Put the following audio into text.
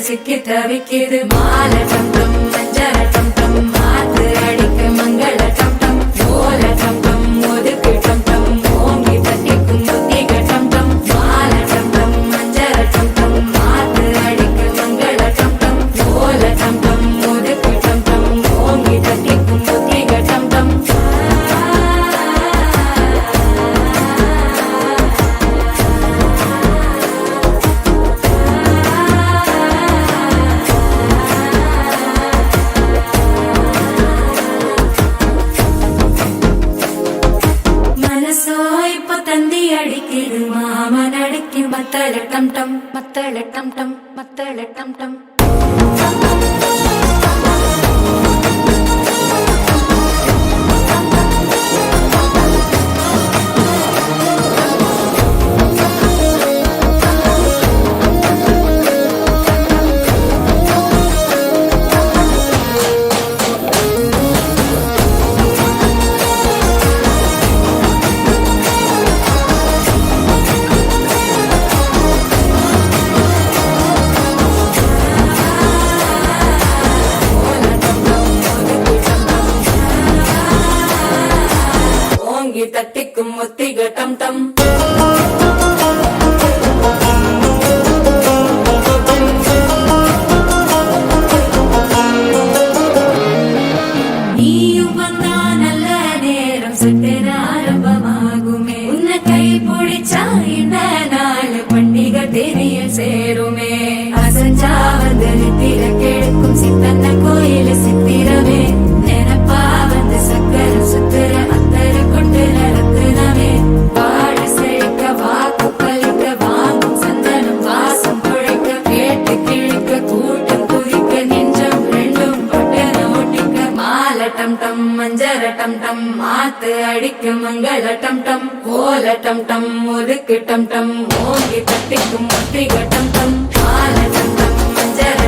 சிக்கி தவிக்கிது மாலை டம் டம் மஞ்சள டம் டம் மாத்து அடிக்க மங்கள டம் டம் ஓல டம் டம் ஒதுக்கு டம் டம் ஓங்கி தட்டிக்கும் புத்திக டம் டம் மாலை டம் டம் மஞ்சள டம் டம் மாத்து அடிக்க மங்கள டம் டம் ஓல டம் டம் ஒதுக்கு டம் டம் ஓங்கி தட்டிக்கும் புத்திக டம் டம் அடிக்குது மாமன் அடிக்கும் மத்தள டம் டம் மத்தள டம் டம் மத்தள டம் டம் தட்டிக்கும் முத்திக டம் டம் நீயும் வந்தா நல்ல நேரம் சட்டென ஆரம்பமாகுமே உன்னை கை பிடிச்சா இந்த நாள் பண்டிகை தெரிய சேருமே அசஞ்சா வந்து நித்திர கெடுக்கும் சித்தன்ன கோயில சித்திரமே நினப்பா வந்து சக்கர சுத்திர அத்தர கொண்டு நடத்துனவே பாட செழிக்க வாக்கு பலிக்க வாங்கும் சந்தனம் வாசம் குழைக்க கேட்டு கிழிக்க கூட்டம் குதிக்க நெஞ்சம் ரெண்டும் பட்டன ஒட்டிக்க மாலை டம் டம் மஞ்சர டம் டம் மாத்து அடிக்க மங்கள டம் டம் ஓல டம் டம் ஒதுக்கு டம் டம் ஓங்கி தட்டிக்கும் முத்திக டம் டம் மாலை டம் டம் மஞ்சர